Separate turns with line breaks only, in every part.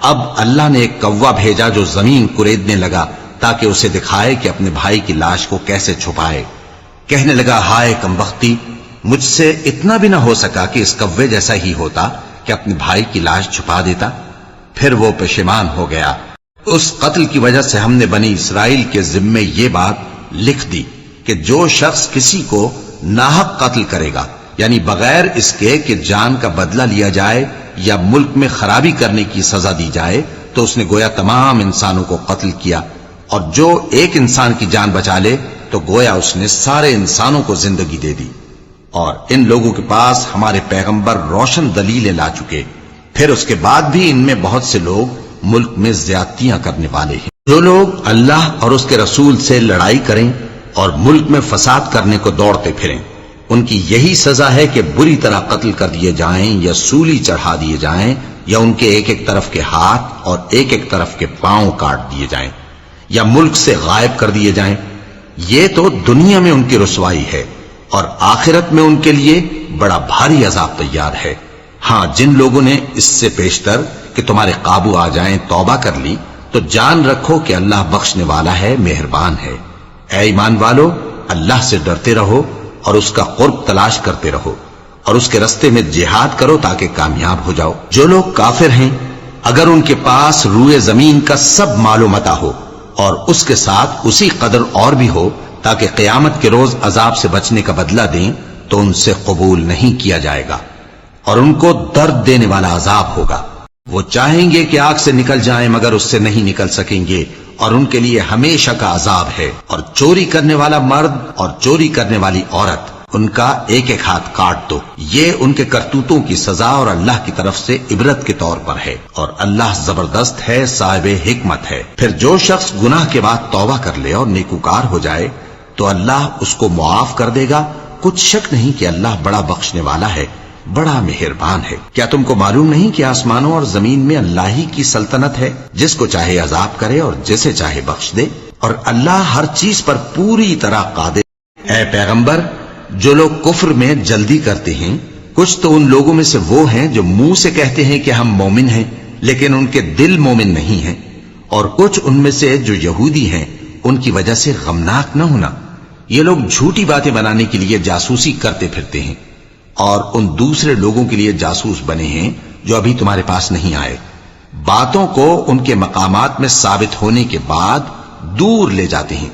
اب اللہ نے ایک کوا بھیجا جو زمین کریدنے لگا تاکہ اسے دکھائے کہ اپنے بھائی کی لاش کو کیسے چھپائے۔ کہنے لگا ہائے کمبختی، مجھ سے اتنا بھی نہ ہو سکا کہ اس کوے جیسا ہی ہوتا کہ اپنے بھائی کی لاش چھپا دیتا۔ پھر وہ پشیمان ہو گیا۔ اس قتل کی وجہ سے ہم نے بنی اسرائیل کے ذمے یہ بات لکھ دی کہ جو شخص کسی کو ناحق قتل کرے گا، یعنی بغیر اس کے کہ جان کا بدلہ لیا جائے یا ملک میں خرابی کرنے کی سزا دی جائے، تو اس نے گویا تمام انسانوں کو قتل کیا، اور جو ایک انسان کی جان بچا لے تو گویا اس نے سارے انسانوں کو زندگی دے دی۔ اور ان لوگوں کے پاس ہمارے پیغمبر روشن دلیلیں لا چکے، پھر اس کے بعد بھی ان میں بہت سے لوگ ملک میں زیادتیاں کرنے والے ہیں۔ جو لوگ اللہ اور اس کے رسول سے لڑائی کریں اور ملک میں فساد کرنے کو دوڑتے پھریں، ان کی یہی سزا ہے کہ بری طرح قتل کر دیے جائیں یا سولی چڑھا دیے جائیں، یا ان کے ایک ایک طرف کے ہاتھ اور ایک ایک طرف کے پاؤں کاٹ دیے جائیں، یا ملک سے غائب کر دیے جائیں۔ یہ تو دنیا میں ان کی رسوائی ہے، اور آخرت میں ان کے لیے بڑا بھاری عذاب تیار ہے۔ ہاں، جن لوگوں نے اس سے پیشتر کہ تمہارے قابو آ جائیں توبہ کر لی، تو جان رکھو کہ اللہ بخشنے والا ہے، مہربان ہے۔ اے ایمان والو، اللہ سے ڈرتے رہو اور اس کا قرب تلاش کرتے رہو، اور اس کے رستے میں جہاد کرو تاکہ کامیاب ہو جاؤ۔ جو لوگ کافر ہیں، اگر ان کے پاس روئے زمین کا سب مال و متاع ہو اور اس کے ساتھ اسی قدر اور بھی ہو تاکہ قیامت کے روز عذاب سے بچنے کا بدلہ دیں، تو ان سے قبول نہیں کیا جائے گا، اور ان کو درد دینے والا عذاب ہوگا۔ وہ چاہیں گے کہ آگ سے نکل جائیں مگر اس سے نہیں نکل سکیں گے، اور ان کے لیے ہمیشہ کا عذاب ہے۔ اور چوری کرنے والا مرد اور چوری کرنے والی عورت، ان کا ایک ایک ہاتھ کاٹ دو۔ یہ ان کے کرتوتوں کی سزا اور اللہ کی طرف سے عبرت کے طور پر ہے، اور اللہ زبردست ہے، صاحب حکمت ہے۔ پھر جو شخص گناہ کے بعد توبہ کر لے اور نیکوکار ہو جائے تو اللہ اس کو معاف کر دے گا۔ کچھ شک نہیں کہ اللہ بڑا بخشنے والا ہے، بڑا مہربان ہے۔ کیا تم کو معلوم نہیں کہ آسمانوں اور زمین میں اللہ ہی کی سلطنت ہے، جس کو چاہے عذاب کرے اور جسے چاہے بخش دے، اور اللہ ہر چیز پر پوری طرح قادر۔ اے پیغمبر، جو لوگ کفر میں جلدی کرتے ہیں، کچھ تو ان لوگوں میں سے وہ ہیں جو منہ سے کہتے ہیں کہ ہم مومن ہیں لیکن ان کے دل مومن نہیں ہیں، اور کچھ ان میں سے جو یہودی ہیں، ان کی وجہ سے غمناک نہ ہونا۔ یہ لوگ جھوٹی باتیں بنانے کے لیے جاسوسی کرتے پھرتے ہیں، اور ان دوسرے لوگوں کے لیے جاسوس بنے ہیں جو ابھی تمہارے پاس نہیں آئے۔ باتوں کو ان کے مقامات میں ثابت ہونے کے بعد دور لے جاتے ہیں،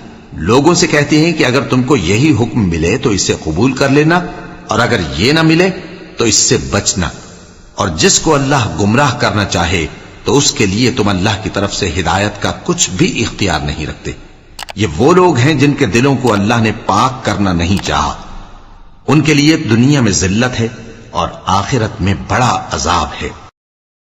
لوگوں سے کہتے ہیں کہ اگر تم کو یہی حکم ملے تو اسے قبول کر لینا، اور اگر یہ نہ ملے تو اس سے بچنا، اور جس کو اللہ گمراہ کرنا چاہے تو اس کے لیے تم اللہ کی طرف سے ہدایت کا کچھ بھی اختیار نہیں رکھتے۔ یہ وہ لوگ ہیں جن کے دلوں کو اللہ نے پاک کرنا نہیں چاہا، ان کے لیے دنیا میں ذلت ہے اور آخرت میں بڑا عذاب ہے۔